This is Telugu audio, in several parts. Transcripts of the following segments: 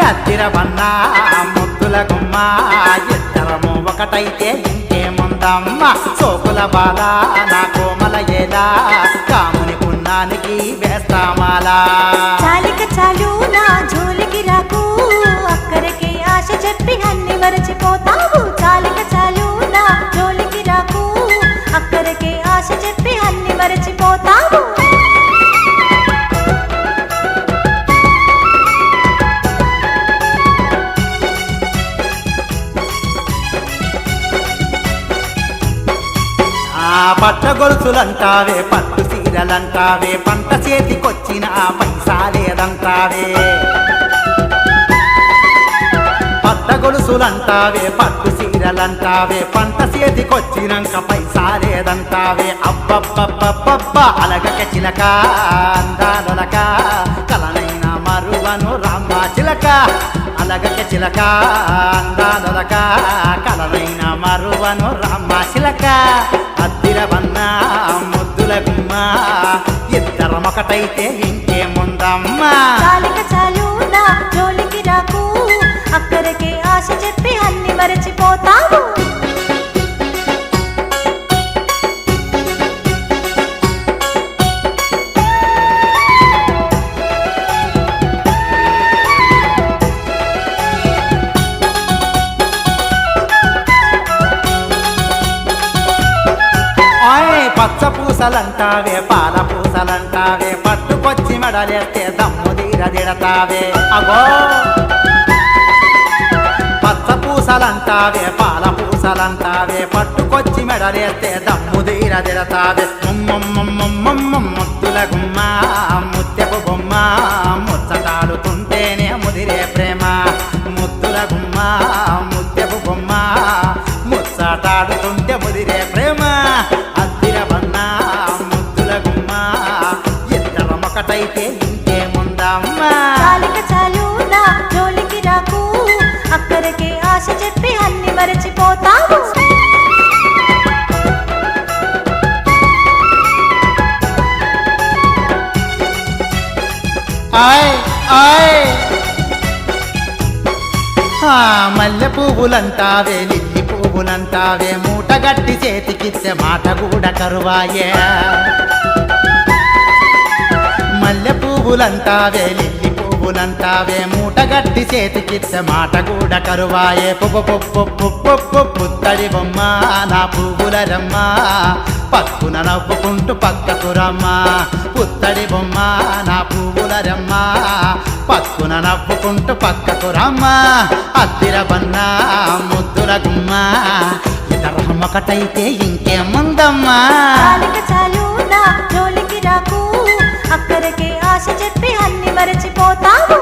అద్దిరవన్నా ముద్దుల గుమ్మ ఇద్దరము ఒకటైతే ఇంకేముందమ్మ సోకుల బాల నా కోమల ఏలా కాముని పున్నానికి వేస్తామాలా చాలిక చాలు నా జోలికి రాకు అక్కడికి ఆశ చెప్పి అన్ని మరచిపోతావు చాలిక చాలు నా జోలికి రాకు అక్కడికి ఆశ చెప్పి అన్ని మరచిపోతావు పట్ట గొలుసులంటావే పట్టు సీరలంటావే పంట చేతికొచ్చిన పైసా లేదంటావే పట్ట గొలుసులంటావే పట్టు సీరలంటావే పంట చేతికొచ్చినాక పైసా లేదంటావే అబ్బబ్బబ్బబ్బబ్బ అలగక చిలక అందాలొలక కలనైన మరువను రామ్మ చిలక అలగక చిలక అందాలొలక కలనైన మరువను రామ్మ చిలక అద్దిరవన్నా ముద్దుల గుమ్మ ఇద్దరమొకటైతే ఇంకేముందమ్మా చాలిక చాలు నా జోలికి రాకు అక్కడికి ఆశ చెప్పి అన్ని మరచిపోతావు పచ్చ పూసలంటావే పాల పూసలంటావే పట్టుకొచ్చి మెడలేస్తే దమ్ము తీరదిడతావే అగో పచ్చ పూసలంటావే పాల పూసలంటావే పట్టుకొచ్చి మెడలేస్తే దమ్ము తీరదిడతావే ముద్దుల గుమ్మ ముత్యపు బొమ్మ ముచ్చటాడుతుంటేనే ముదిరే ప్రేమ ముద్దుల గుమ్మ ముత్యపు బొమ్మ ముచ్చటాడుతుంటే ముదిరే ప్రేమ ఒకటైతే ఇంకేముందమ్మా చాలిక చాలు నా జోలికి రాకు అక్కడికి ఆశ చెప్పి అన్ని మరచిపోతావు మల్లె పువ్వులంటావే లిల్లి పువ్వులంటావే మూటగట్టి చేతికిచ్చే మాట కూడా కరువాయే మల్లె పువ్వులంటావే లిల్లి పువ్వులంటావే మూటగట్టి చేతికిచ్చే మాట కూడా కరువాయే పుత్తడి బొమ్మ నా పువ్వుల రమ్మ పక్కున నవ్వుకుంటూ పక్కకు రమ్మ పుత్తడి బొమ్మ నా పువ్వుల రమ్మ పక్కున నవ్వుకుంటూ పక్కకు రమ్మ అద్దిరవన్నా ముద్దుల గుమ్మ ఇద్దరమొకటైతే ఇంకేముందమ్మా చాలిక చాలు నా జోలికి రాకు అక్కడికి ఆశ చెప్పి అన్ని మరచిపోతావు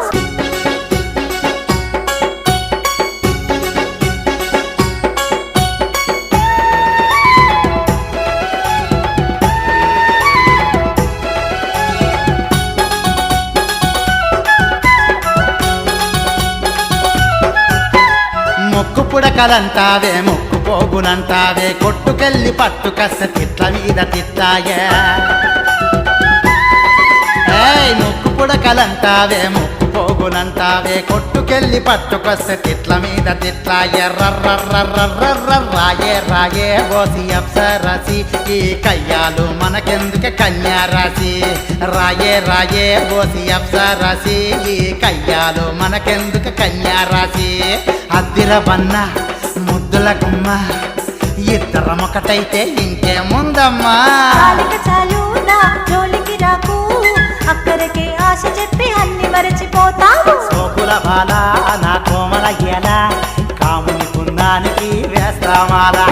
మొక్కు పుడకలంటావే మొక్కు పోగులంటావే కొట్టుకెళ్ళి పట్టుకస్స తిట్ల మీద తిట్టాయే ముక్కు పుడకలంటావే ముక్కు పోగులంటావే కొట్టుకెళ్ళి పట్టుకొస్తే తిట్ల మీద తిట్లా ఎర్రర్రర్రర్రర్రాయే రాయే ఓసి అప్సరసి ఈ కయ్యాలు మనకెందుకు కన్యారాశి రాయే రాయే ఓసి అప్సరసి ఈ కయ్యాలు మనకెందుకు కన్యారాశి అద్దిరవన్న ముద్దుల గుమ్మ ఇద్దరమొకటైతే ఇంకేముందమ్మా చాలిక చాలు నా జోలికి రాకు అక్కడికి ఆశ చెప్పి అన్ని మరచిపోతావు సోకుల బాల నా కోమల గేల కాముని పున్నానికి వేస్తామాలా